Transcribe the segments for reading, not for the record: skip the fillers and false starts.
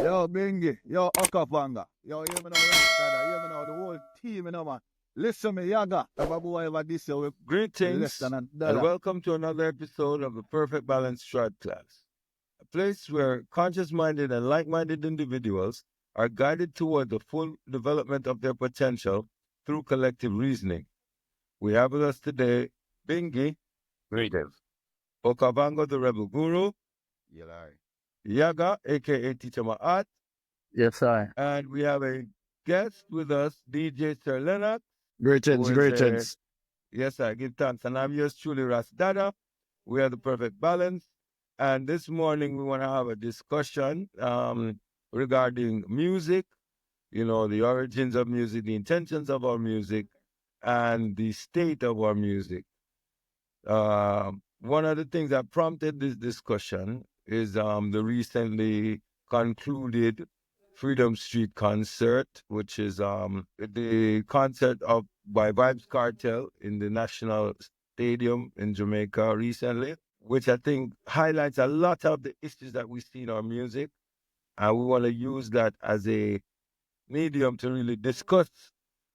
Yo, Bingy. Yo, Okapanga. Yo, hear me now, Rasta. Hear me now, the whole team, you know, man. Listen me, Yaga. Have a boy ever this year with less Greetings than a and dollar. welcome to another episode of the Perfect Balance TrodClass, a place where conscious-minded and like-minded individuals are guided toward the full development of their potential through collective reasoning. We have with us today Bingy, Greetings. Okavango, the Rebel Guru, Yaga, aka Teacher Ma'at, Yes, sir. and we have a guest with us, DJ Sir Leonard. Greetings, who is greetings. Yes, I give thanks. And I'm yours truly, Ras Dada. We are the Perfect Balance. And this morning we want to have a discussion regarding music, you know, the origins of music, the intentions of our music, and the state of our music. One of the things that prompted this discussion is the recently concluded Freedom Street concert, which is the concert by Vybz Kartel in the National Stadium in Jamaica recently, which I think highlights a lot of the issues that we see in our music. And we want to use that as a medium to really discuss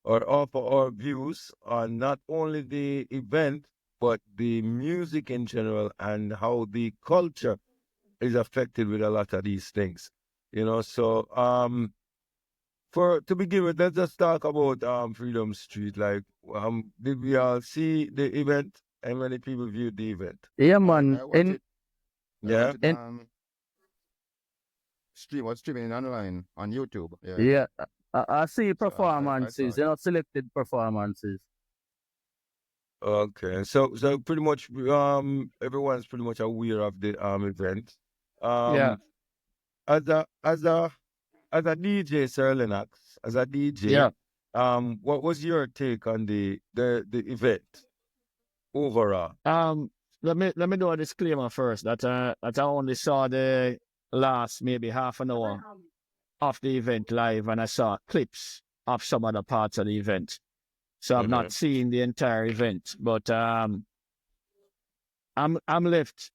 or offer our views on not only the event, but the music in general and how the culture is affected with a lot of these things. You know, so to begin with, let's just talk about Freedom Street. Like, did we all see the event? And many people viewed the event. Yeah, man. I watched it. Yeah. Streaming online on YouTube. Yeah. Yeah. I see So I performances, saw it. selected performances. Okay. So pretty much everyone's pretty much aware of the event. Yeah. As a DJ, Sir Lennox, as a DJ, Yeah. what was your take on the event overall? Let me do a disclaimer first that I only saw the last maybe half an hour of the event live, and I saw clips of some other parts of the event. So I've not seen the entire event, but I'm left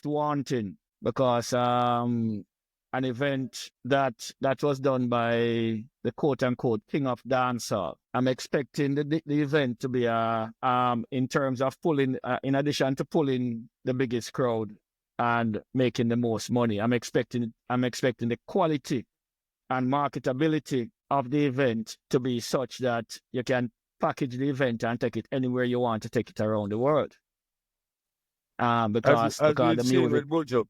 wanting because an event that was done by the quote unquote king of dancehall. I'm expecting the event to be in terms of pulling in addition to pulling the biggest crowd and making the most money. I'm expecting the quality and marketability of the event to be such that you can package the event and take it anywhere you want to take it around the world. Because we've the seen music, with Buju.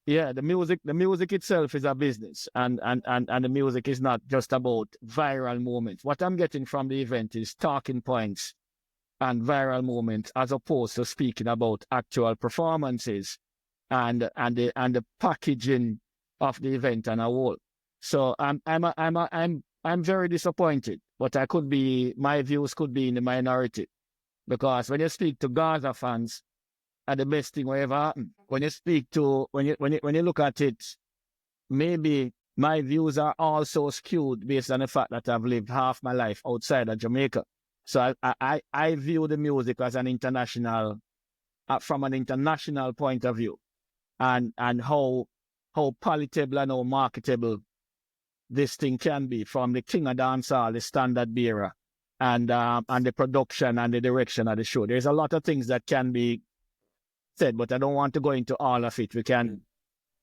yeah, the music itself is a business, and the music is not just about viral moments. What I'm getting from the event is talking points and viral moments, as opposed to speaking about actual performances and the packaging of the event and a whole. So I'm very disappointed, but my views could be in the minority, because when you speak to Gaza fans, and the best thing will ever happen. When you look at it, maybe my views are also skewed based on the fact that I've lived half my life outside of Jamaica. So I view the music as an international, from an international point of view, and how palatable and how marketable this thing can be, from the king of dancehall, the standard bearer, and the production and the direction of the show. There's a lot of things that can be said, but I don't want to go into all of it.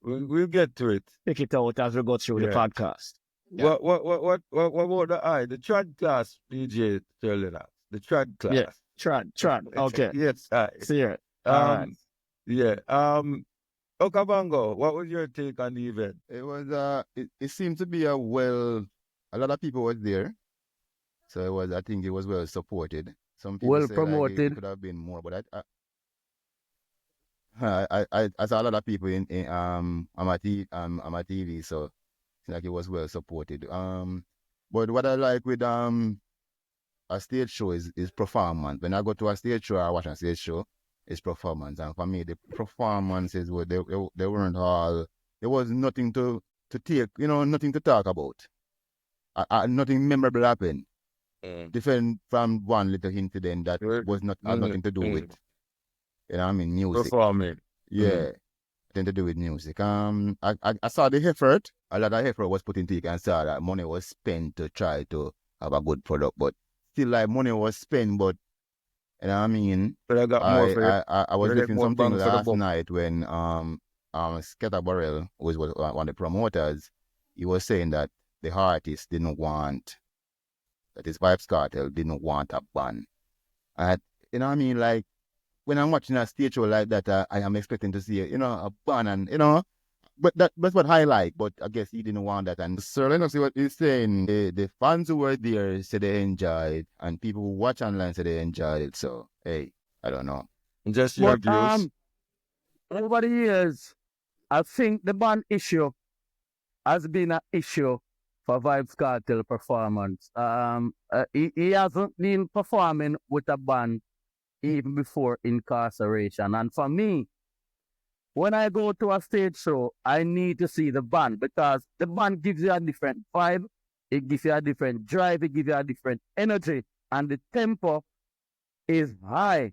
We'll get to it. Pick it out as we go through the podcast. Yeah. What about the TrodClass DJ Sir Lennox? The TrodClass. Yeah, Trod. Okay. Yes. See it. All right. Yeah. Okavango, what was your take on the event? It was it seemed to be a lot of people were there. So I think it was well supported. Some people Well say promoted. it could have been more, but I saw a lot of people on my TV, so it's like it was well supported. But what I like with a stage show is performance. When I go to a stage show, I watch a stage show, it's performance. And for me, the performances they weren't all. There was nothing to take, nothing to talk about. Nothing memorable happened. Different from one little incident that had nothing to do with, music. Performing. Yeah. to do with music. I saw the effort. A lot of effort was put into it, and saw that money was spent to try to have a good product. But still, like money was spent, but you know what I mean. But I got more for it. I was You'll get listening more something bang for the last buck. night when Sketta Burrell was one of the promoters. He was saying that the artist didn't want, that his Vybz Kartel didn't want a ban. And you know what I mean, like when I'm watching a stage show like that, I am expecting to see a ban, and but that's what I like. But I guess he didn't want that. And so let us see what he's saying. The fans who were there said they enjoyed, and people who watch online said they enjoyed it. So hey, I don't know. Just your But views. over the years, I think the band issue has been an issue for Vybz Kartel performance. He hasn't been performing with a band even before incarceration. And for me, when I go to a stage show, I need to see the band because the band gives you a different vibe, it gives you a different drive, it gives you a different energy, and the tempo is high.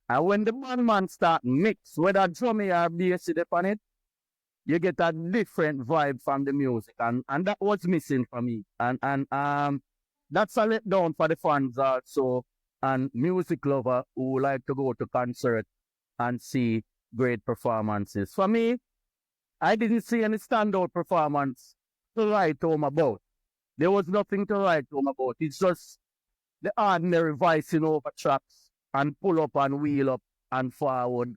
And when the band man start mix, whether drumming or bass upon it, you get a different vibe from the music, and that was missing for me. And that's a letdown for the fans also and music lover who like to go to concert and see great performances. For me, I didn't see any standout performance to write home about. There was nothing to write home about. It's just the ordinary voicing over tracks and pull up and wheel up and forward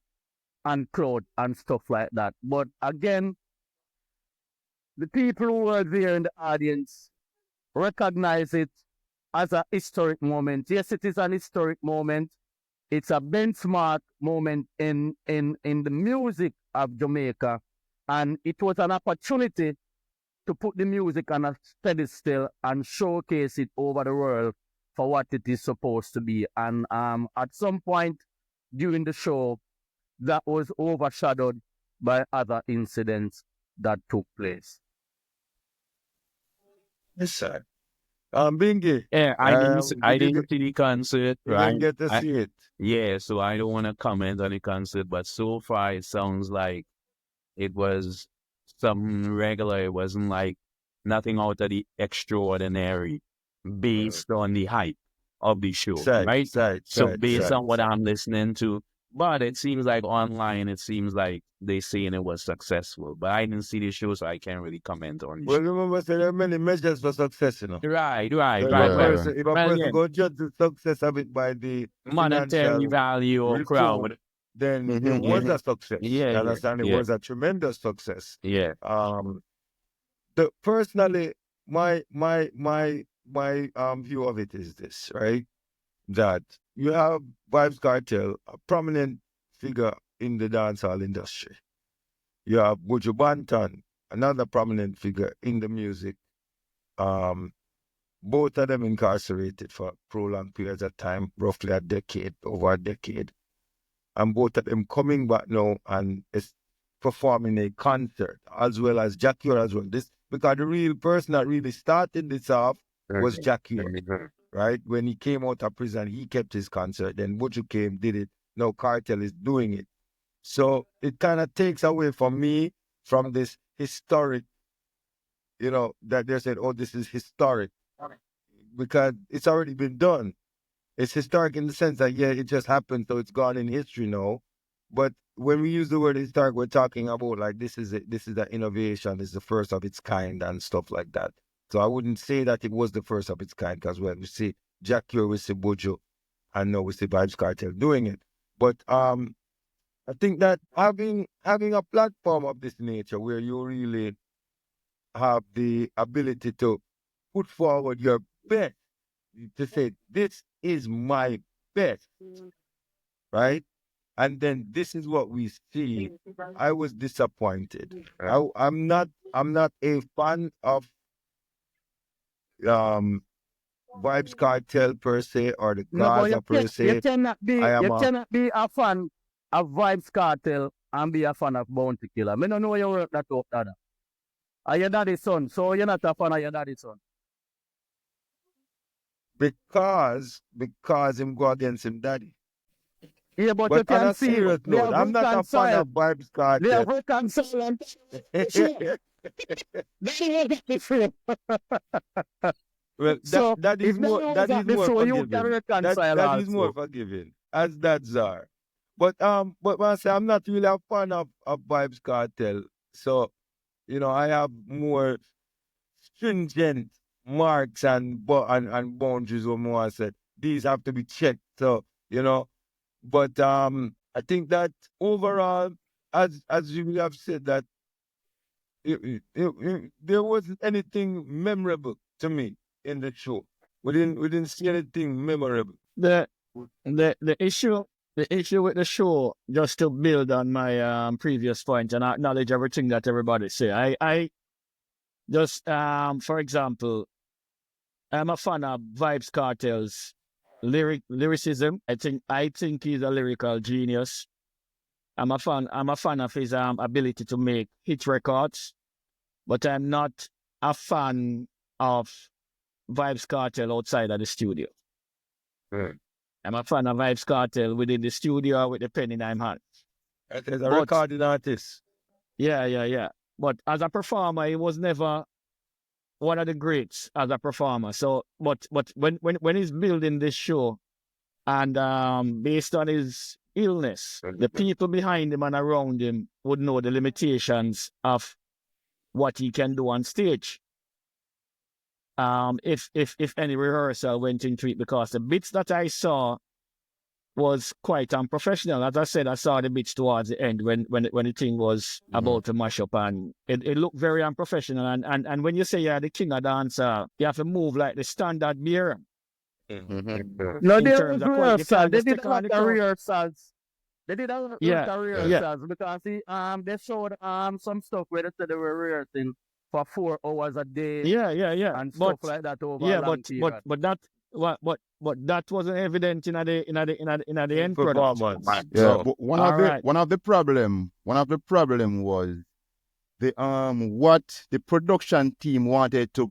and crowd and stuff like that. But again, the people who were there in the audience recognize it as a historic moment. Yes, it is an historic moment. It's a benchmark moment in the music of Jamaica. And it was an opportunity to put the music on a pedestal and showcase it over the world for what it is supposed to be. And at some point during the show, that was overshadowed by other incidents that took place. Yes, sir. Bingy. Yeah, I Did you didn't see the concert, you didn't right? get to see it? Yeah, so I don't want to comment on the concert, but so far it sounds like it was something regular. It wasn't like nothing out of the extraordinary based on the hype of the show, right? So based on what I'm listening to, but it seems like online, it seems like they saying it was successful. But I didn't see the show, so I can't really comment on it. Well, remember, there are many measures for success, Right. So if a Well, person yeah, go judge the success of it by the monetary financial value or crowd. return, then it Mhm, was a success. Yeah, You understand? It yeah. was a tremendous success. Yeah. Personally, my view of it is this, right? That you have Vybz Kartel, a prominent figure in the dancehall industry. You have Buju Banton, another prominent figure in the music. Both of them incarcerated for prolonged periods of time, roughly over a decade. And both of them coming back now and is performing a concert, as well as Jackie as well. This because the real person that really started this off was Jackie, right? When he came out of prison, he kept his concert. Then Buju came, did it. Now Cartel is doing it. So it kind of takes away from me from this historic, that they said, oh, this is historic. Because it's already been done. It's historic in the sense that, yeah, it just happened, so it's gone in history now. But when we use the word historic, we're talking about like this is an innovation, it's the first of its kind and stuff like that. So I wouldn't say that it was the first of its kind, because when we see Jack Cure, we see Buju, and now we see Vybz Kartel doing it. But I think that having a platform of this nature where you really have the ability to put forward your best, to say this is my best, right? And then this is what we see. I was disappointed. I'm not a fan of Vybz Kartel per se or the No, but Gaza per se. you cannot be I am you cannot be a fan of Vybz Kartel and be a fan of Bounty Killer. Me don't know you work that out, Dada. Are your daddy's son? So you're not a fan of your daddy's son. because him go against him daddy. Yeah, but you But on can a see serious they note, have I'm not a fan of Vybz They have Kartel. reconciled. Sure. That is the frame. Well, So that if is they more know that before, you can forgiving. reconcile That is more also. forgiving as that's are. But when I say I'm not really a fan of Vybz Kartel, so I have more stringent marks and boundaries or more. I said these have to be checked. So but I think that overall, as you have said that there wasn't anything memorable to me in the show. We didn't see anything memorable. The the issue with the show, just to build on my previous point and acknowledge everything that everybody say. I just for example, I'm a fan of Vybz Kartel's lyricism. I think he's a lyrical genius. I'm a fan of his ability to make hit records, but I'm not a fan of Vybz Kartel outside of the studio. Right. I'm a fan of Vybz Kartel within the studio with the pen in my hand. As a But recording artist. yeah. But as a performer, he was never one of the greats as a performer. So, but when he's building this show, and based on his illness, the people behind him and around him would know the limitations of what he can do on stage. If any rehearsal went into it, because the bits that I saw was quite unprofessional. As I said, I saw the bits towards the end when the thing was about to mash up, and it looked very unprofessional. And when you say you're the king of dancer, you have to move like the standard beer. No, In there terms was of quality, you rehearsal. can't They just did take a on lot the of crowd. rehearsals. They did a lot Yeah, of yeah. rehearsals because they showed some stuff where they said they were rehearsing for 4 hours a day Yeah. and But stuff like that over a yeah, long period. but that wasn't evident in the end product. Performance. Yeah, No. but All right. one of the problem was the what the production team wanted to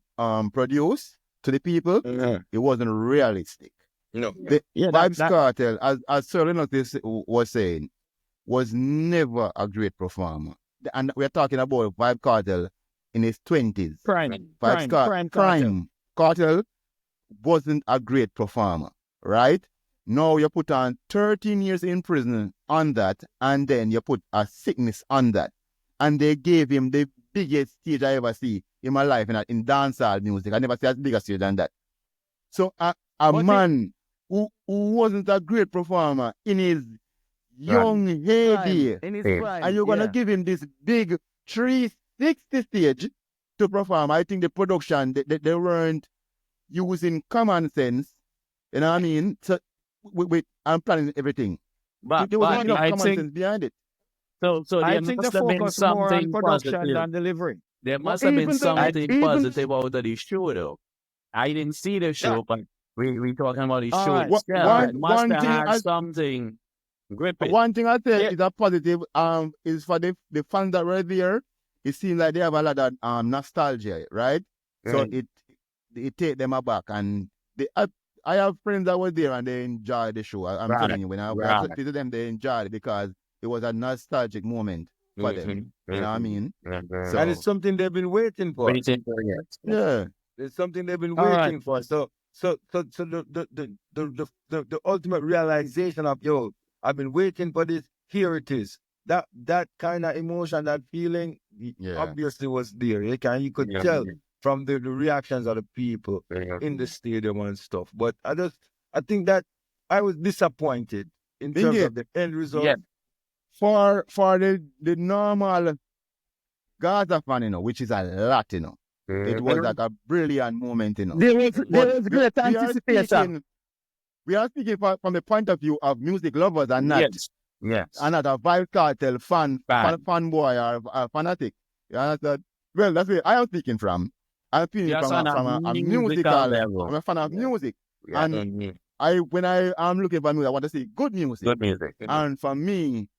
produce to the people. It wasn't realistic. No. The Yeah, Vybz Kartel, as Sir Lennox was saying, was never a great performer. And we're talking about Vybz Kartel in his 20s. prime Vybz Cartel. Kartel wasn't a great performer, right? Now you put on 13 years in prison on that, and then you put a sickness on that. And they gave him the biggest stage I ever see in my life in dancehall music. I never see as big a stage than that. So a man who wasn't a great performer in his young heyday, In his prime. and you're going to give him this big 360 stage to perform. I think the production, they weren't using common sense. You know what I mean? So I'm planning everything. But There was enough I common think sense behind it. so. I There think the must have been focus more on something production positive. than delivery. There must have been even though- something even- positive out of the show, though. I didn't see the show, but we talking about the All show right. itself. It must one have thing had something gripping. One thing I say Yeah. is a positive is for the fans that were there. It seems like they have a lot of nostalgia, right? So it take them aback, and I have friends that were there and they enjoyed the show. I'm telling you, when I talked to them, they enjoyed it because it was a nostalgic moment for them. You know what I mean? So, And it's something they've been waiting for. yeah. It's something they've been All waiting right. for. So the ultimate realization of I've been waiting for this. Here it is. That kind of emotion, that feeling, obviously was there. You could tell from the reactions of the people in the stadium and stuff. But I think that I was disappointed in terms of the end result. Yeah. For the normal Gaza fan, which is a lot, it was like a brilliant moment, There was great anticipation. We are speaking from the point of view of music lovers and not Yes. a Vybz Kartel fanboy or fanatic. You understand? Well, that's where I am speaking from. I'm speaking Yes, from a musical level. I'm a fan of music. Yeah. And when I am looking for music, I want to see good music. Good music. And for me,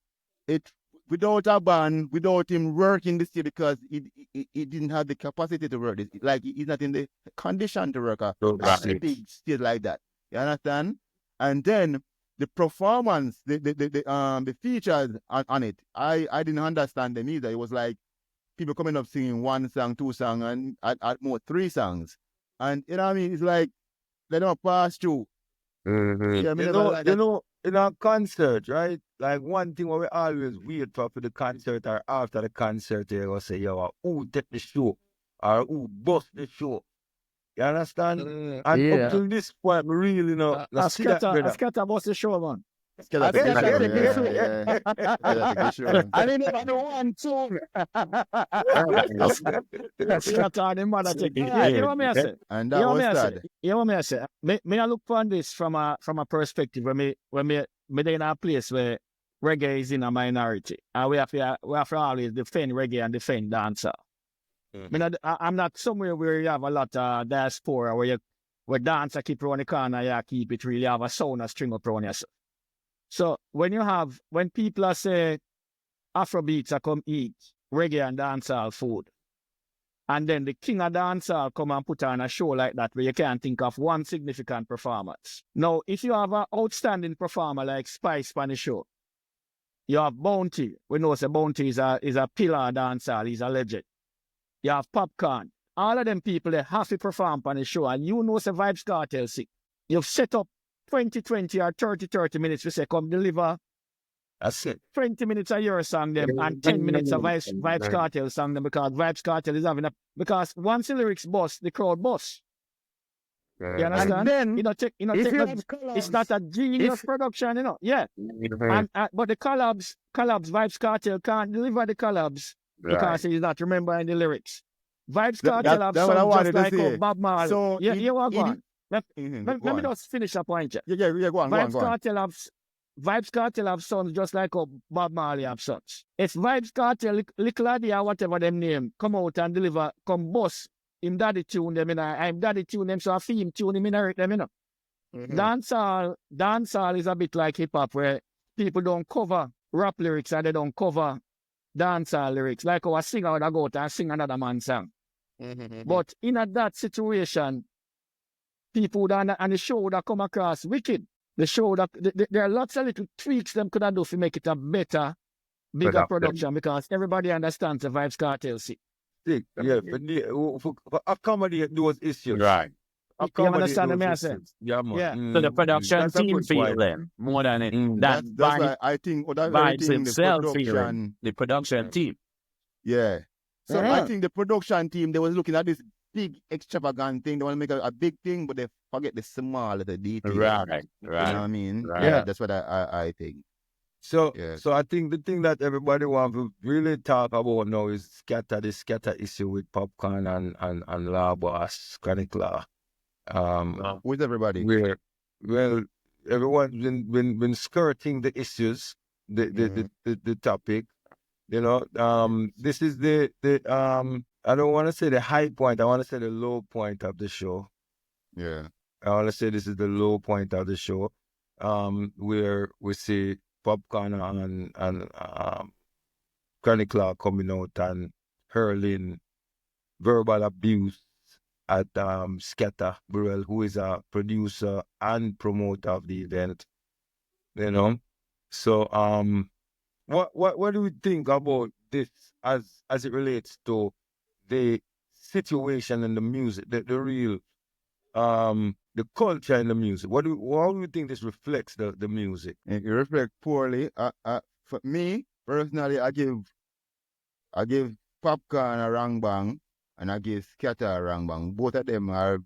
it without a band, without him working this year, because he didn't have the capacity to work this. Like he's not in the condition to work a big stage like that. You understand? And then the performance, the features on it, I didn't understand them either. It was like people coming up singing 1 song, 2 song, and at more 3 songs. And you know what I mean? It's like they don't pass through. Yeah, I mean, in our concert, right? Like one thing what we always wait for the concert or after the concert, they will say, yo, who take the show? Or who bust the show? You understand? And up to this point, we really know. A scatter was the show, man. I think think I the show. I didn't even know one tune. Scatter the mother thing. Yeah, you know what me I say? And that was sad. You know what me I say? Me I look on this from a perspective when me in a place where reggae is in a minority, and we have to always defend reggae and defend dancehall. I'm not somewhere where you have a lot of diaspora where dancer keep around the corner, you keep it really have a sound a string up around yourself. So when people are say Afrobeats are come eat reggae and dancehall food, and then the king of dancehall come and put on a show like that where you can't think of one significant performance. Now, if you have an outstanding performer like Spice on the show, you have Bounty. We know say Bounty is a pillar of dancehall, he's a legend. You have Popcorn. All of them people, they have to perform on the show. And you know, say Vybz Kartel sick. You've set up 20 or 30 minutes to say, come deliver. That's it. 20 minutes of your song them and 10 minutes of Vybz Kartel song them because Vybz Kartel is having because once the lyrics bust, the crowd bust. You understand? And then, it's not a genius production, you know. Yeah. And but the collabs, Vybz Kartel can't deliver the collabs. Because he's not remembering the lyrics. Vybz Kartel have songs just like Bob Marley. So you want to go on. Let me just finish a point. Yeah, go on. Vybz Kartel have sons just like Bob Marley have sons. If Vybz Kartel, Little Addy or whatever them name, come out and deliver, come boss, him daddy tune them, I'm daddy tune them, so I feel him tune him in hurt them, you know. Dancehall is a bit like hip-hop where people don't cover rap lyrics and they don't cover dancehall lyrics, like our singer would go out and sing another man's song. But in that situation, people would and the show would have come across wicked. The show that there are lots of little tweaks them could have do to make it a better, bigger production because everybody understands the Vybz Kartel sick. Yeah, for accommodate those issues. Right. You understand what I say? Yeah, man. Yeah. So the production team feel them more than it. That's why I think Vybz himself the production, the production team. Yeah. So I think the production team, they was looking at this big extravagant thing. They want to make a big thing, but they forget the small, the details. Right. You know what I mean? Right. Yeah. That's what I think. So I think the thing that everybody want to really talk about now is the scatter issue with Popcorn and Law Boss, Chronic Law. With everybody. Everyone's been skirting the issues, the topic. You know, this is the I don't want to say the high point. I want to say the low point of the show. Yeah. I want to say this is the low point of the show, where we see Popcorn and Chronic Law coming out and hurling verbal abuse at Scatter Burrell, who is a producer and promoter of the event. You know, so what do we think about this as it relates to the situation in the music, the real the culture in the music? How do you think this reflects the music? It reflects poorly. For me personally, I give Popcorn a wrong bang. And I give Scatter a wrong bang. Both of them are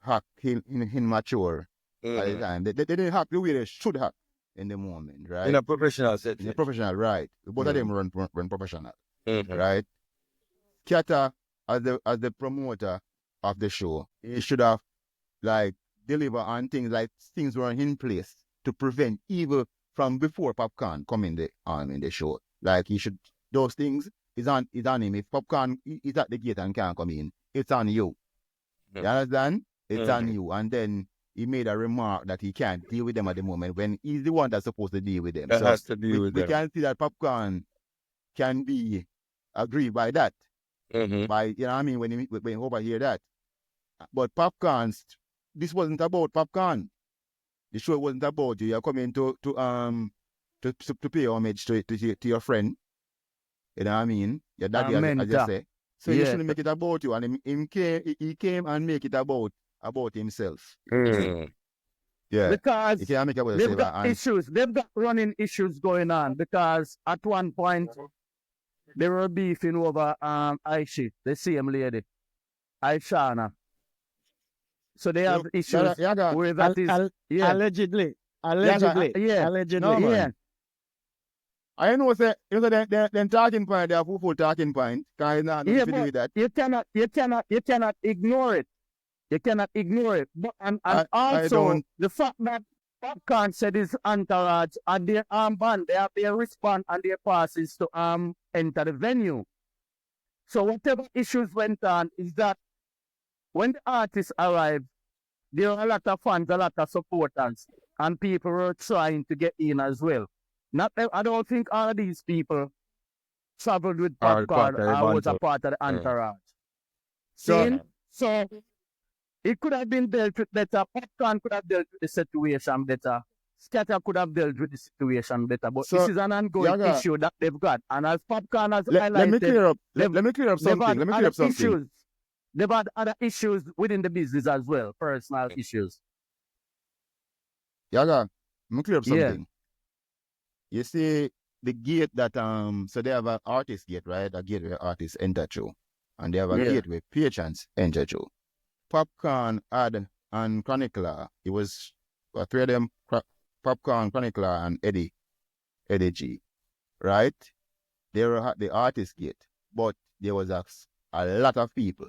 hack immature at the time. They didn't hack the way they should hack in the moment, right? In a professional setting. In a professional, right. Both of them run professional. Right? Scatter as the promoter of the show, he should have deliver on things were in place to prevent evil from before Popcorn come in the show. Like he should those things. It's on him. If Popcorn is at the gate and can't come in, it's on you. You understand? It's on you. And then he made a remark that he can't deal with them at the moment when he's the one that's supposed to deal with them. That has to deal with them. We can see that Popcorn can be aggrieved by that. By, you know what I mean, when he overhear that. But Popcorn, this wasn't about Popcorn. the show wasn't about you. You're coming to pay homage to your friend. You know what I mean? Your daddy, as you mentor. say. So you Yeah. shouldn't make it about you. And he came and make it about himself. Yeah. Because You can't make it about they've yourself. got And issues. They've got running issues going on because at one point they were beefing over Aishi, the same lady, Aishana. So they have issues Yaga, with that is yeah. Allegedly. Yeah. Allegedly. No, man. Yeah. I know say them talking point, they are full talking point. Because it's not nothing to do with that. You cannot ignore it. You cannot ignore it. But and I also don't. the fact that Popcorn said his entourage and their armband, they have their wristband and their passes to enter the venue. So whatever issues went on is that when the artists arrived, there were a lot of fans, a lot of supporters, and people were trying to get in as well. I don't think all of these people traveled with Popcorn or was a part of the entourage. So it could have been dealt with better. Popcorn could have dealt with the situation better. Scatter could have dealt with the situation better. But this is an ongoing issue that they've got. And as Popcorn has highlighted... Let me clear up something. They've had other issues within the business as well. Personal issues. Yaga, let me clear up something. Yeah. You see, the gate that... So they have an artist gate, right? A gate where artists enter through. And they have a gate where patrons enter through. Popcorn had and Chronicler, it was three of them, Popcorn, Chronicler, and Eddie G, right? They were at the artist gate, but there was a lot of people,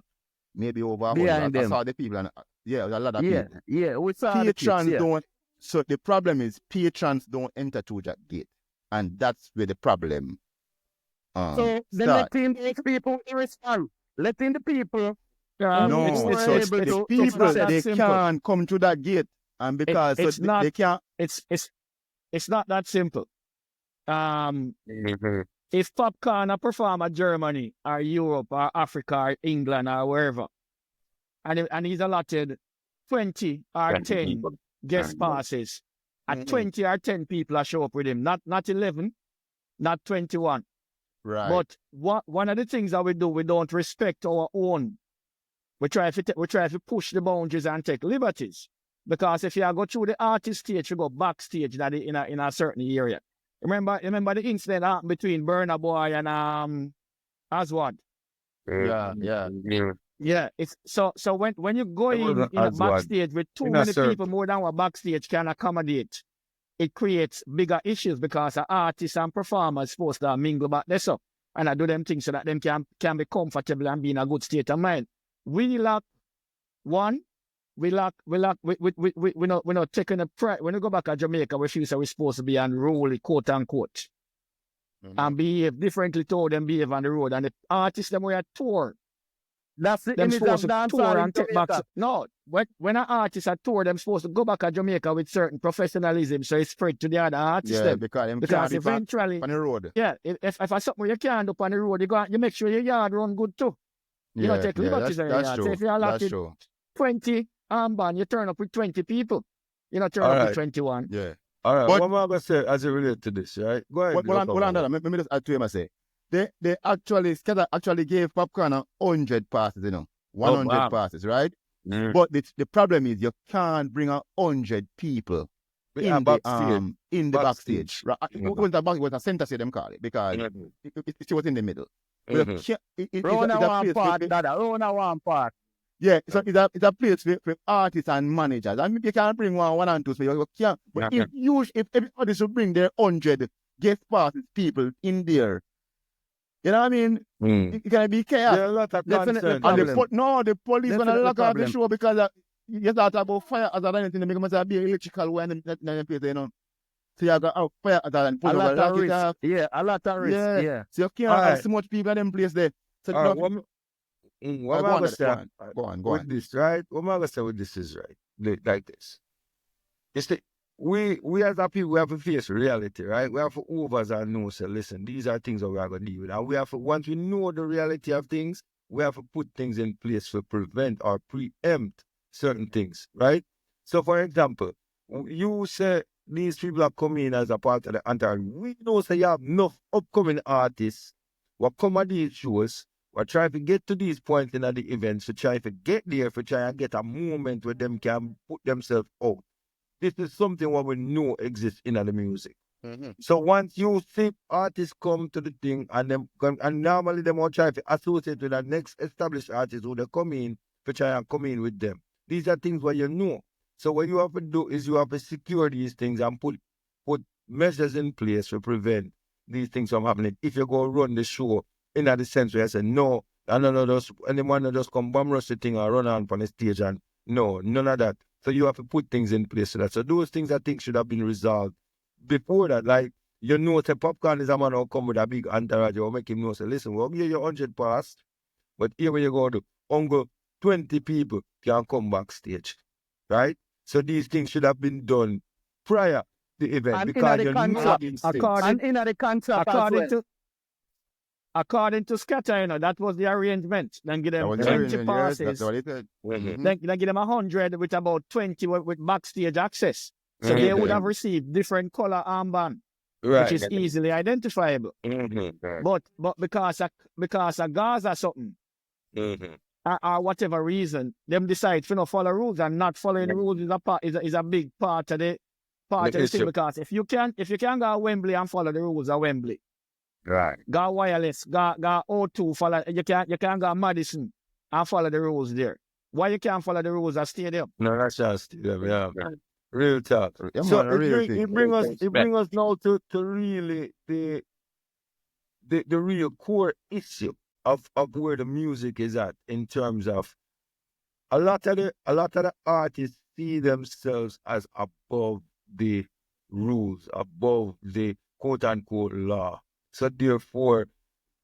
maybe over 100. I saw the people, and there was a lot of people. Yeah, we saw patrons don't. So the problem is patrons don't enter through that gate, and that's where the problem. So then letting these people respond, letting the people. The people they can't come to that gate, and because they can't. It's not that simple. If Popcorn perform at Germany or Europe or Africa or England or wherever, and he's allotted 20 or 10 guest passes, at 20 or 10 people show up with him, not 11, not 21. Right. But one of the things that we do, we don't respect our own. We try to push the boundaries and take liberties. Because if you go through the artist stage, you go backstage in a certain area. Remember the incident happened between Burna Boy and Aswad. Yeah. It's so when you go in a backstage with too many people, more than what backstage can accommodate, it creates bigger issues because the artists and performers supposed to mingle back there and I do them things so that them can be comfortable and be in a good state of mind. We lack one. We're not taking a pride. When we go back to Jamaica, we feel so we're supposed to be unruly, quote unquote, and behave differently to them behave on the road. And the artists them we are tour. That's the them image supposed of to tour and take back. No, when an artist are tour, them supposed to go back to Jamaica with certain professionalism, so it's spread to the other artists. Yeah, because eventually, on the road. Yeah, if something you can't do on the road, you make sure your yard run good too. You know, take liberties on your yard. So if you're allotted 20 armband, you turn up with 20 people. You know, turn up with 21. Yeah. All right. What am I going to say as it relates to this, right? Go ahead. Hold on. Let me just add to him and say. They actually gave Popcorn 100 passes, 100 passes, right? Mm. But the problem is you can't bring 100 people in the backstage. Right? It was a center stage, them call it, because it was in the middle. One part. Yeah, so it's a place for artists and managers. I mean, you can't bring one and two, so you can't. But if everybody should bring their 100 guest passes people in there, you know what I mean? It can be chaos. There are a lot of concerns. The police gonna lock up the show because you thought about fire as anything. They make it be electrical when they place, So you got fire as a lot of risk. Yeah, a lot of risk. Yeah. So you can't have so much people in them place there. So what am I going to say? Go on. With this, right? What am I going to say with this is right. Like this. It's we as a people, we have to face reality, right? We have to overs and know, so listen, these are things that we are going to deal with. And we have to, once we know the reality of things, we have to put things in place to prevent or preempt certain things, right? So for example, you say these people are coming as a part of the entourage. We know say you have enough upcoming artists who come at these shows, or try to get to these points in the events, to try to get there, to try and get a moment where them can put themselves out. This is something what we know exists in the music. So once you see artists come to the thing and normally them will try to associate with the next established artist who they come in to try and come in with them. These are things where you know. So what you have to do is you have to secure these things and put measures in place to prevent these things from happening. If you go run the show in the sense where I say no, anyone that just come bomb rush the thing or run on the stage, and no, none of that. So you have to put things in place for that. So those things I think should have been resolved before that. Like, you know, say Popcorn is a man who come with a big entourage, you make him know, say, listen, we'll give you 100 past, but here where you go to, only 20 people can come backstage, right? So these things should have been done prior to the event, And because in you the know contract, these according- things. and in the contract as well. According to Scatter, you know, that was the arrangement. Then give That them was the 20 arrangement, yes, passes. that's what it said. Mhm. Then give them 100 with about 20 with backstage access. So they would have received different color armband, Right. which is easily identifiable. But because of Gaza something, or whatever reason, them decide to not follow rules, and not following the rules is a big part of the thing. issue. Because if you can go to Wembley and follow the rules of Wembley, Right. go wireless, go O2, follow you can go Madison and follow the rules there. Why you can't follow the rules at stadium? No, that's just yeah. Real talk. Yeah, So man, a real thing. it bring us now to really the real core issue of where the music is at, in terms of a lot of the artists see themselves as above the rules, above the quote unquote law. So therefore,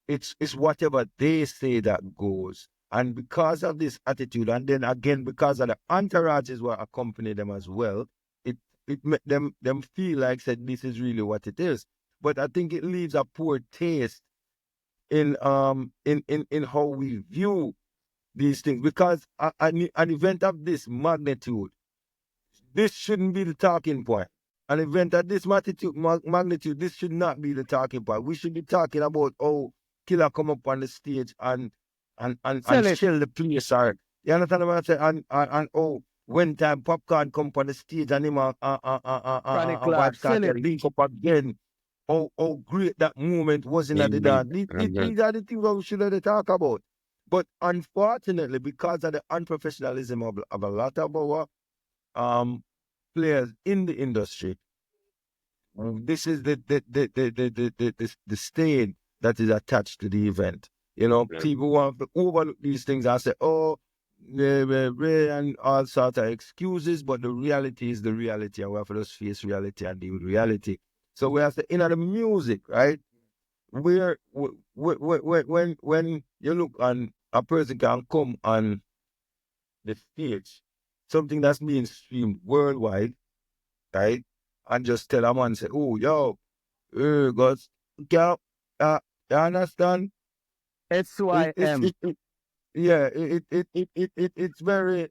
it's whatever they say that goes. And because of this attitude, and then again because of the entourages who accompany them as well, it make them feel like said this is really what it is. But I think it leaves a poor taste in how we view these things, because an event of this magnitude, this shouldn't be the talking point. An event of this magnitude, this should not be the talking point. We should be talking about how Killer come up on the stage and shell the place, or you understand what I'm saying? And when time Popcorn come on the stage and him Vybz Kartel link up again, how great that moment was in the dance. These are the things that we should have talk about. But unfortunately, because of the unprofessionalism of a lot of our players in the industry, this is the stain that is attached to the event. You know, people want to overlook these things and say, oh, and all sorts of excuses, but the reality is the reality, and we have to just face reality and deal with reality. So we have to, in the music, right? Where when you look on a person can come on the stage, something that's being streamed worldwide, right? And just tell a man, say, oh, yo, guys, you understand? SYM. It's very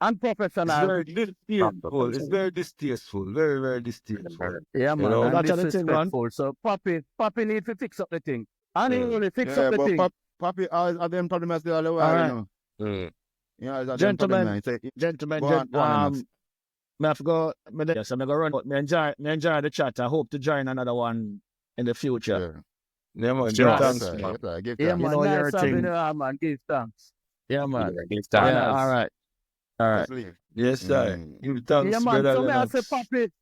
Unprofessional. distasteful. It's very distasteful. Very, very distasteful. Yeah, man. know, And that's the thing, man. disrespectful. So Papi need to fix up the thing. And he really fix Yeah, up the but thing. Papi, are them problems still all the while, Alright. you know? Yeah, it's a them Gentlemen, problem, man. Gentlemen, Go on, Max. me have to go. Yes, I'm gonna run. But me enjoy the chat. I hope to join another one in the future. Yeah, man. Sure. Thanks, Yes, man. sir. Give Yeah, thanks. man. know your Nice having thing. you, man. Give thanks. Yeah, man. It's Yeah, time. Yes. all right. All right. Let's leave. Yes, sir. Give thanks, Yeah, man. brother So me I say Lennox.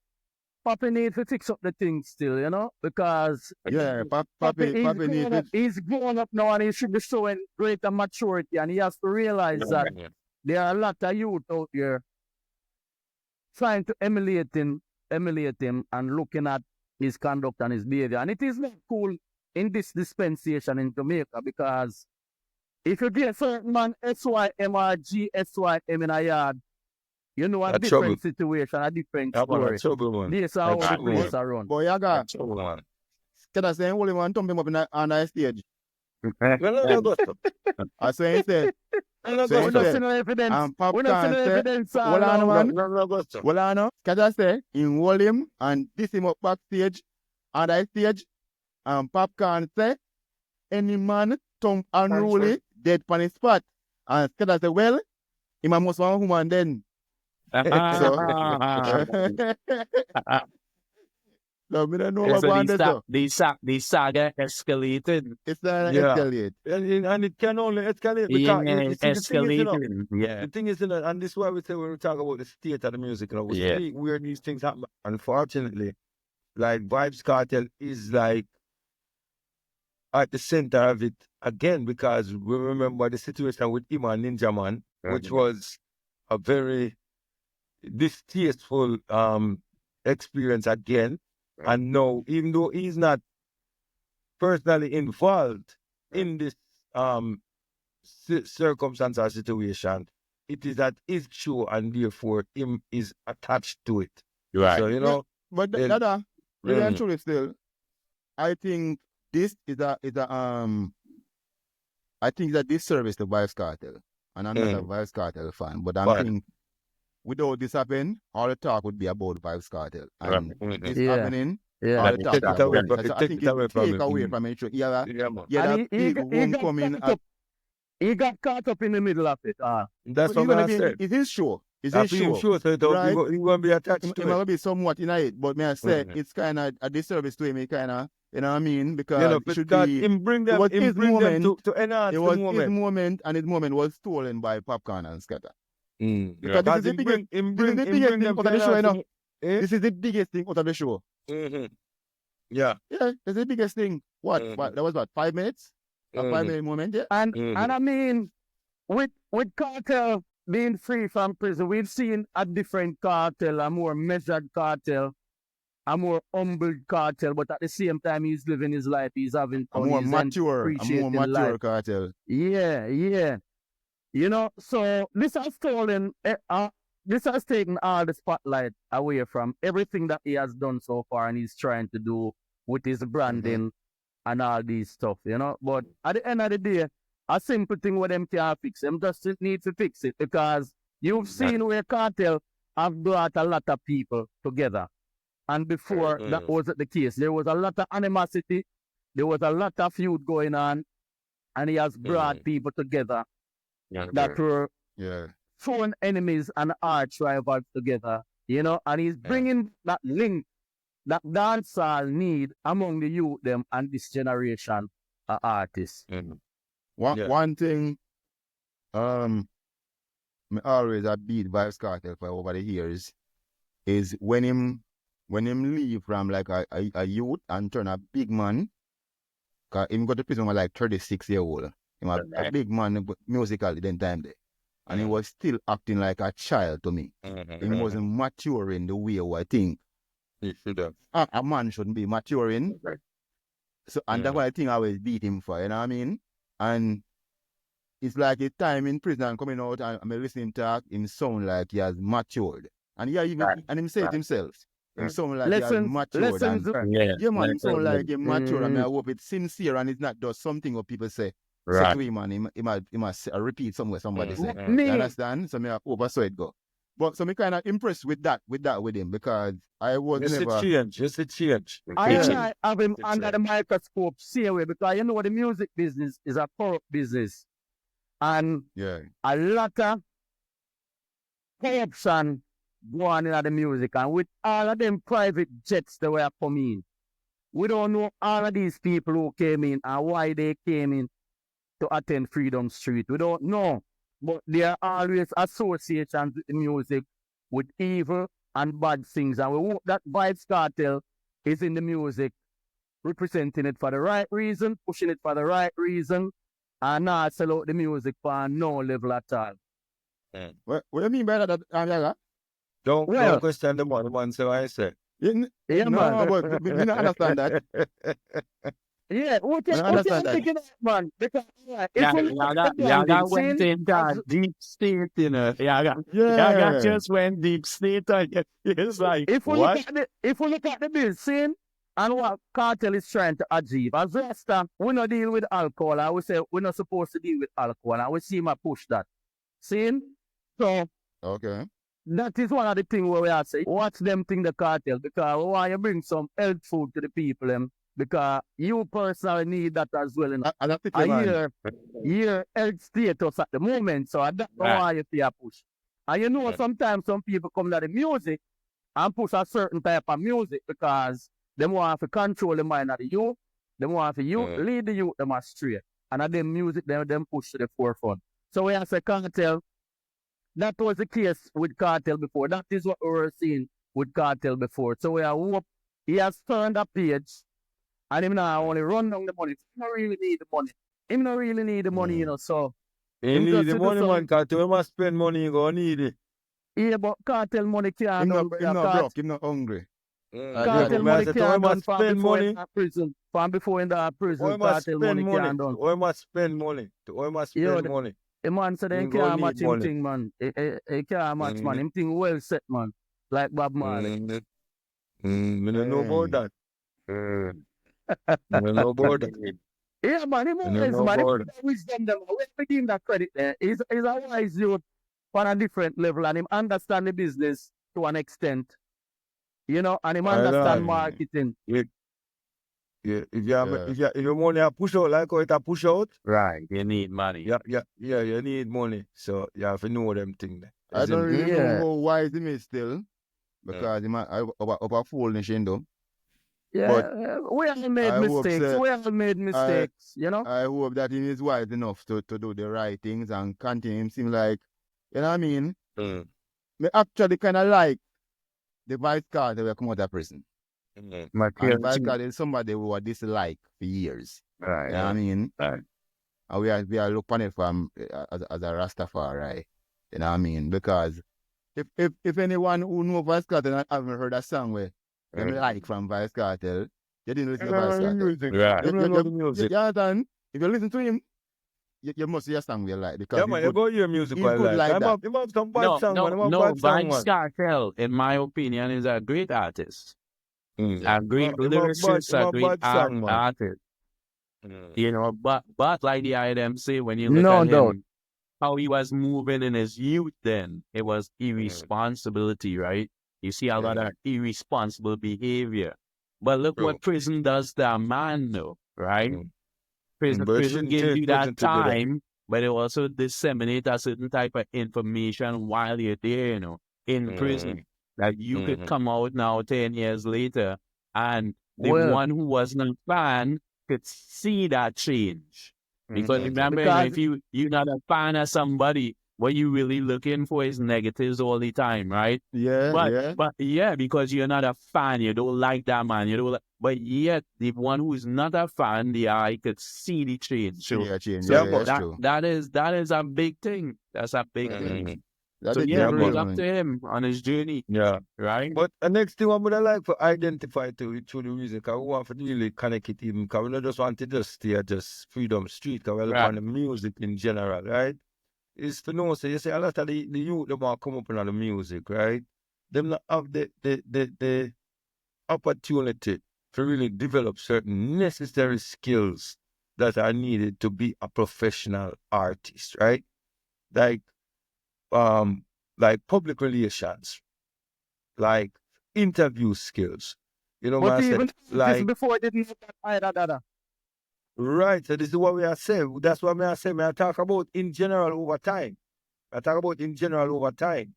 Papi need to fix up the thing still, you know? Because Yeah, Papi Papi need it. he's grown up now and he should be showing greater maturity, and he has to realize that there are a lot of youth out there trying to emulate him and looking at his conduct and his behavior. And it is not cool in this dispensation in Jamaica, because if you get a certain man SYM or GSYM in a yard, you know a That's different trouble. situation, a different Yeah, man, story. that's trouble, man. This is how That's the trouble, place man. are run. Boy, Yaga, That's trouble, man. can I say, only one thump him up on the stage? Well, no, go. I say, he said, No, So We he don't said, see no evidence. and We don't see Popcorn no say, evidence. well, I know, no. man. go. Well, I know. Cause I say, in hold him and diss him up backstage, and I stage, and Popcorn say, any man tongue unruly, dead on his spot. And Skada say, well, him a must want a woman then. So, no, me don't know what So going there, so. the saga escalated. It's not Yeah. escalate. And it can only escalate Yeah, because you see, the thing is, you know, escalating. Yeah. the thing is, you know, and this is why we say when we talk about the state of the music, you know, we Yeah. see where these things happen. Unfortunately, like Vybz Kartel is like at the center of it again because we remember the situation with him and Ninja Man, which was a very distasteful experience again. And no, even though he's not personally involved in this circumstance or situation, it is at his show and therefore him is attached to it. Right. So, you know, But then- Dada, really and Mm. truly still, I think this is a I think that this service to Vybz Kartel. And I'm not a Vybz Kartel fan, but I Fine. think without this happening, all the talk would be about Vybz Kartel. And this Yeah. happening, Yeah. all the talk Take is it away about from- it. So I take think it away it from take it. away Mm. from it. Yeah, Yeah, man. yeah, And that big homecoming. He got caught up in the middle of it. That's what I said. It's his show. It's I his feel show. sure so it Right. he won't be attached It to might it. be somewhat in it, but may I say Mhm. it's kind of a disservice to him. It kind of, you know what I mean? Because You know, it should because be. him bring it them, was him his bring them moment. to enhance It the was his moment. moment, and his moment was stolen by Popcorn and Scatter. Mm. Because this is the biggest, him this is bring, the him biggest bring thing them out to of the show, you enhance know. the- Eh? This is the biggest thing out of the show. Mhm. Yeah. Yeah, it's the biggest thing. What? Mhm. That was what? 5 minutes? A Mhm. 5 minute moment, yeah. And Mhm. I mean, with Cartel being free from prison, we've seen a different Cartel, a more measured Cartel, a more humbled Cartel, but at the same time he's living his life, he's having A fun, more he's mature, appreciating mature life. Cartel. Yeah, yeah. You know, so this has taken all the spotlight away from everything that he has done so far and he's trying to do with his branding and all these stuff, you know. But at the end of the day, a simple thing with them can't fix. Them just need to fix it because you've seen where Cartel have brought a lot of people together. And before that wasn't the case. There was a lot of animosity, there was a lot of feud going on, and he has brought people together that were Yeah. sworn enemies and arch rivals together, you know, and he's bringing that link that dancehall need among the youth them and this generation of artists. One thing, me always a beat Vybz Kartel for over the years is when him leave from like a youth and turn a big man, cause him go to prison when like 36-year-old. Him a big man musically then time there. And he was still acting like a child to me. He wasn't maturing the way I think He should have. a man shouldn't be maturing. So and that's what I think I always beat him for, you know what I mean? And it's like his time in prison and coming out and I'm listening to talk, him sound like he has matured. And yeah, even and him say it himself. Him sound like he has matured. And, yeah, man, him sound like he matured. I mean, I hope it's sincere and it's not just something what people say. Say to him and he must repeat somewhere somebody say. You understand? So I hope I saw it go. But so me kind of impressed with him because I was Just never. Just a change. I have him under the microscope, see away, because you know the music business is a corrupt business. And Yeah. a lot of corruption going in the music. And with all of them private jets that were coming, we don't know all of these people who came in and why they came in to attend Freedom Street. We don't know. But there are always associations with the music with evil and bad things. And we hope that Vybz Kartel is in the music, representing it for the right reason, pushing it for the right reason, and not sell out the music for no level at all. What do you mean by that? Yaga? Don't question the man, so I say. Yeah, no, man. but we don't understand that. Yeah, what you understand that. thinking of, man? Because Yaga went in that deep state, you know. Yaga just went deep state. And it's like, if we what? look at the bill, scene, And what Cartel is trying to achieve. As Rasta, we not deal with alcohol. I would say we're not supposed to deal with alcohol. And we see him push that. See? So Okay. that is one of the things where we are saying, watch them think the cartel, because we want you bring some health food to the people, because you personally need that as well. And I pick I man. hear health status at the moment, so I don't Right. want you to push. And you know, sometimes some people come to the music and push a certain type of music because they want to control the mind of the youth, they want to lead the youth them astray. And at them music, them push to the forefront. So we have to Cartel. That was the case with Cartel before. That is what we were seeing with Cartel before. So we hope he has turned a page and him now only run down the money. He don't really need the money. Him not really need the money, you know, so. He him need just the to do money, some- man, because he must spend money, he gonna need it. Yeah, but Cartel money can't Him done. not broke, him not hungry. Cartel Man, money so he can't done must from spend before money. in the prison. From before in the prison, He must Cartel spend money money. can't done. He must spend money. He must Yo, spend money. The man said they Him gonna can't need match him money. thing, man. He can't match, man. Him thing well set, man. Like Bob Marley. I don't know about that. I don't know about that. Yeah, man, him I don't always, know man. Him about it. wisdom them. We give him that credit there. He's a wise youth on a different level, and him understand the business to an extent. You know, and him I know. understand marketing. Yeah, if your money a push out like how it a push out, Right. You need money. you need money. So you have to know them things. I don't really Yeah. know how wise him is still. Because him over foolish in them. Yeah, we have made I hope mistakes. say- We have made mistakes, you know? I hope that he is wise enough to do the right things and continue. Him seem like, you know what I mean? Me actually kind of like the Vybz Kartel will come out of prison. And Vybz Kartel is somebody who I dislike for years. Right. You know what I mean? Right. And we are looking at it from as a Rastafari. You know what I mean? Because if anyone who know Vybz Kartel and haven't heard a song where they like from Vybz Kartel, you didn't listen to Vybz Kartel. Right. You don't know the music. You understand? If you listen to him, you must hear a song you like. Because Yeah, he man, good. you go hear music he's while good like like that. Him have some bad No, song, man. Him have no. bad song, Vybz man. Kartel, in my opinion, is a great artist. A great Him have lyricist, bad- a him great have bad song, man. artist. You know, but like the IDM when you look No at doubt. him, how he was moving in his youth then, it was irresponsibility, right? You see a lot of irresponsible behavior. But look what prison does to a man, though, right? Prison But gives shouldn't you take that prison to do that. time, but it also disseminate a certain type of information while you're there, you know, in prison. That you could come out now 10 years later, and the Well- one who wasn't a fan could see that change. Because remember, Because- if you're not a fan of somebody, what you really looking for is negatives all the time, right? Yeah. But yeah, because you're not a fan, you don't like that man, you don't. But yet, the one who is not a fan, the eye could see the change. So, Yeah, change. so Yeah, that's true. that is a big thing. That's a big thing. That So is yeah, real, big up man. to him on his journey, Yeah. right? But the next thing I would like to identify to through the music, I want to really connect it even because we don't just want to just stay at just Freedom Street, because we look Right. on the music in general, right? Is to know, so you see a lot of the youth that want to come up on the music, right? Them not have the opportunity to really develop certain necessary skills that are needed to be a professional artist, right? Like public relations, like interview skills. You know what But I even said? this Like, before it didn't have that either. right, so this is what we are saying. That's what I say. I talk about in general over time. I talk about in general over time.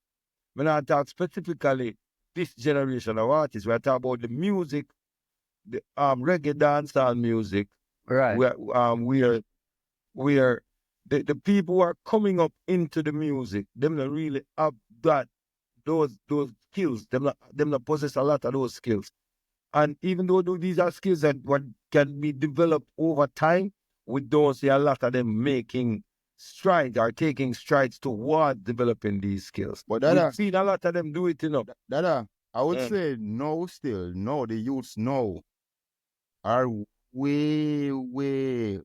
When I talk specifically this generation of artists, we talk about the music, the reggae dancehall music, Right. where the people who are coming up into the music, them not really have those skills. Them not possess a lot of those skills. And even though these are skills that what can be developed over time, we don't see a lot of them making strides or taking strides toward developing these skills. But We've seen a lot of them do it, you know. Dada, I would Mm. say no, the youths now are way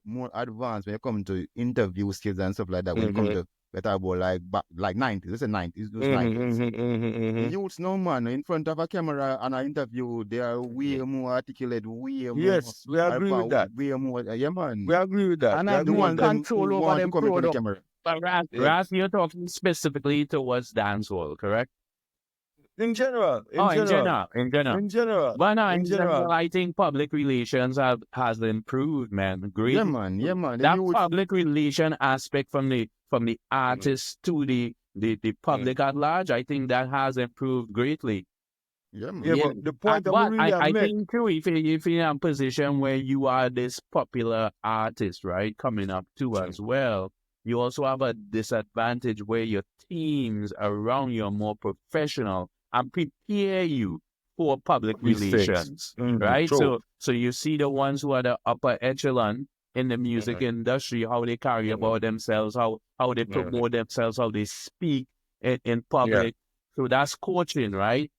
more advanced when it comes to interview skills and stuff like that. When it comes to we talk about like 90s. Let's say 90s. It was 90s. The youths now, man, in front of a camera and an interview, they are way more articulate, way more. Yes, we agree with that. Way more. Yeah, man. We agree with that. And We have agree more with that. control over want them to come in front of the product. camera. But Ras, you're talking specifically towards dancehall, correct? In general. In general. In general. But no, In in general, I think public relations has improved, man. Great. Yeah, man. Yeah, man. That public relation aspect from the artist to the public at large, I think that has improved greatly. Yeah, man. Yeah, Yeah. but the point that But we really I make, think too, if you're in a position where you are this popular artist, right, coming up too as well, you also have a disadvantage where your teams around you are more professional and prepare you for public Mistakes. relations, Mhm, right? true. So you see the ones who are the upper echelon in the music industry, how they carry about themselves, how they promote themselves, how they speak in public. So that's coaching, right?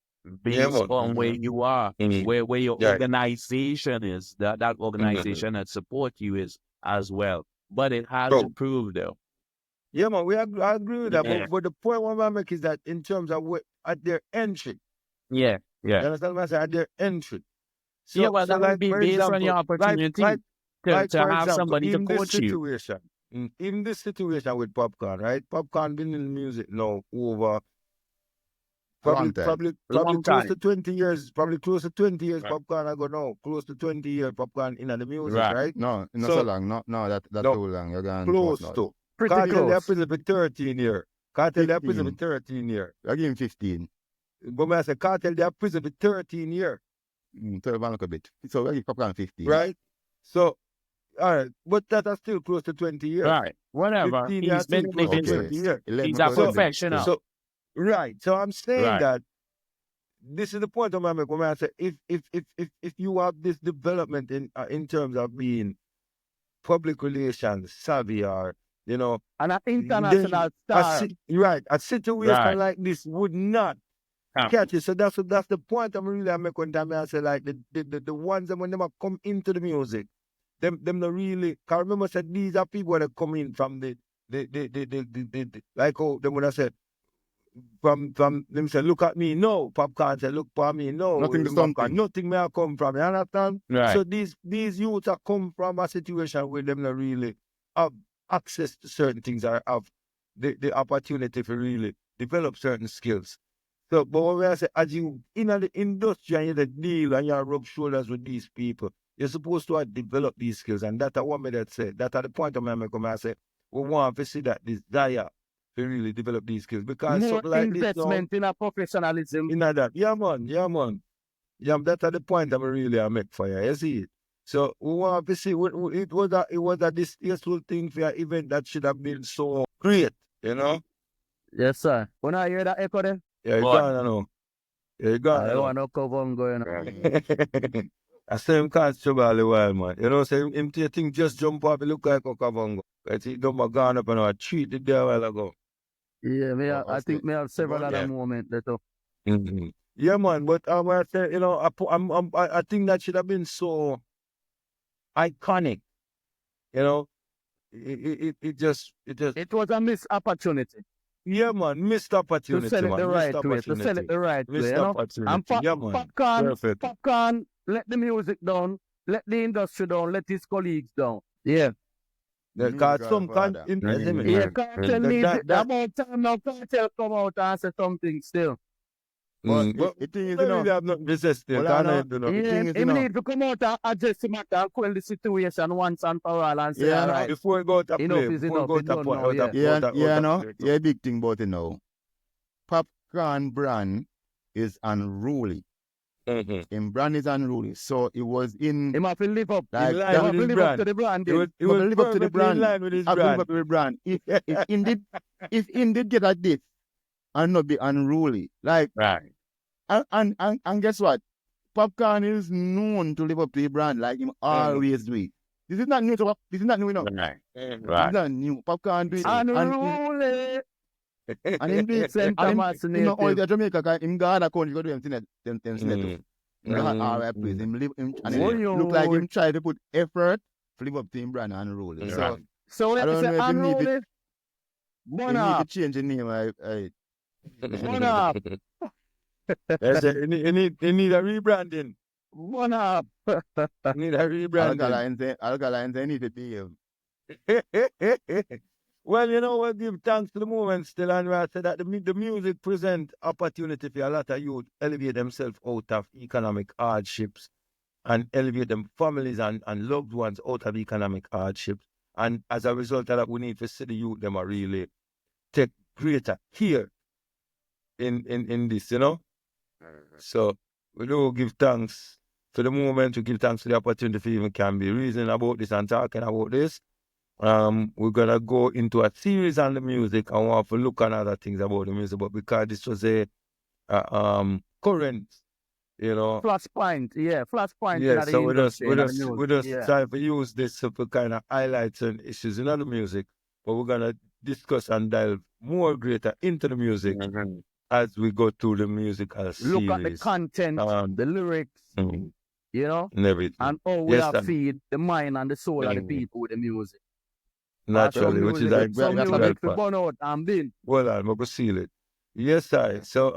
Based man. on where you are, where your Yeah. organization is, that organization that support you is as well. But it has True. improved though. Yeah, man, I agree with that. Yeah. But the point what I make is that in terms of at their entry, Yeah. you understand what I say? At their entry. So, Yeah, well, that would be for based on example, your opportunity like, to for have example, somebody to in this coach you. situation, in this situation with Popcorn, right? Popcorn been in music now over Long time. probably Long close time. to 20 years. Probably close to 20 years. Right. Popcorn I go now. Close to 20 years. Popcorn in the music, Right. right? No, not So- so long. No, that's No, too long. You're going Close now. to. Pretty Cartel they close. prison for 13 years. Cartel they prison for 15. 13 years. I give him 15. But I say Cartel they prison for 13 years. 12 and a bit. So I give Popcorn 15. Right? So, all right. But that are still close to 20 years. Right. Whatever. 15 He's years been still close to living. 20 years. 11 He's a because of it. professional. So, right. So I'm saying Right. that this is the point I'm making when I say if you have this development in terms of being public relations savvy or And an then international a star. a situation Right. like this would not catch it. So that's the point I'm really making when I say like the ones that when them come into the music, them not really. Cause remember said these are people that come in from the like how them when I said from them say look at me no, Popcorn say look for me no, Nothing to Popcorn, something. nothing may I come from. You understand? Right. So these youths are come from a situation where them not really have access to certain things or have the opportunity to really develop certain skills. So, but when I say, as you in the industry and you deal and you rub shoulders with these people, you're supposed to develop these skills. And that's what me that say. That's at the point of my make I say, we want to see that desire to really develop these skills. Because More something like this now, investment in a professionalism. in that. Yeah, man. Yeah, that's at the point I'm really I make for you. You see it? So we want to see it was a distasteful thing for an event that should have been so great, you know? Yes, sir. When I hear that echo then, Yeah, you Boy. gone, I know. Yeah, you gone, I I don't know. want no cover on going on. I say him can't trouble all the while, man. You know, say him take thing just jump up, he look like a Kavango. I see him gone up and I treat it there a while ago. Yeah, Oh, I think me have several Yeah. other moments that Yeah, man, but I say, you know, I think that should have been so iconic. You know, it just it was a missed opportunity yeah, man, missed opportunity, to sell it man. the missed right way. To sell it the right way, Missed you know. opportunity. And Yeah, man. Perfect. Popcorn, let the music down, let the industry down, let his colleagues down. Yeah. Yeah, Music cause some can't Godfather. Yeah, Cartel needs That- it. that- About time now Cartel come out and say something still. But But the thing is, I you know, really have not resisted. Well, Can't I I know- do not- The Yeah, thing is, you him know- need to come out and address the matter and quell the situation once and for all and say, Yeah, all no, right. Before we go to Enough play, is before enough, we it's go done to now, yeah. yeah, big thing about it now. Popcorn brand is unruly. In brand is unruly. So it was in Him have to live up. like line Him that- have to with his live up brand. to the brand. It then. was But live up to the perfectly in brand. line with his have to live brand. up to the brand. If indeed get at this and not be unruly, like Right. and guess what? Popcorn is known to live up to the brand, like him always do it. This is not new to This is not new enough. Right. This Right. is not new. Popcorn do it. Unruly. And him do it. St. Thomas Him not only native. to Jamaica, cause him go other country go do them thing them snap too. Him go all place. Him live him and Oh, him yo. look like him try to put effort to live up to him brand unruly. Right. So So I when you don't say know if him need unruly, need to Bona, change the name. bona, That's it. You need a rebranding. bona. You need a rebranding. Alkaline, they need to be. Well, you know what? Give thanks to the moment still, and I said that the music present opportunity for a lot of youth elevate themselves out of economic hardships and elevate them families and loved ones out of economic hardships. And as a result of that, we need to see the youth them are really take greater care in this, you know. So we do give thanks for the moment. We give thanks for the opportunity for even can be reasoning about this and talking about this. We're gonna go into a series on the music. I want to look at other things about the music, but because this was a current, you know. Flashpoint, yeah, flashpoint. Yeah, so we just yeah. try to use this to kind of highlight certain issues in the music, but we're gonna discuss and delve more greater into the music as we go through the musical series. Look at the content, the lyrics, you know, and everything. and how we Yes, have sir. feed the mind and the soul of the people with the music. Naturally, which is like some very music to well. burn out and bin. Well, I'm gonna seal it. Yes, sir. So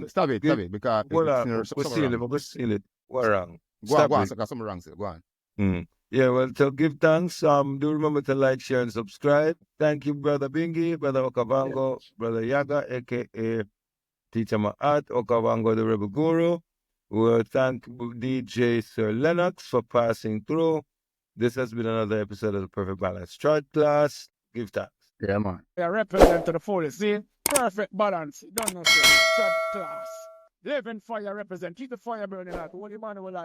Stop it, because well, I'm it's gonna seal it. I'm gonna seal it. What wrong? Go on, Stop so got something wrong, still. Go on. Yeah, well, to give thanks. Do remember to like, share, and subscribe. Thank you, Brother Bingi, Brother Okavango, Brother Yaga, aka Teacher Ma'at, Okavango, the Rebel Guru. We'll thank DJ Sir Lennox for passing through. This has been another episode of the Perfect Balance TrodClass. Give thanks. Yeah, man. I represent to the fullest. See? Perfect balance. You don't know, sir. TrodClass. Living fire represent. Keep the fire burning out. What do you man will like?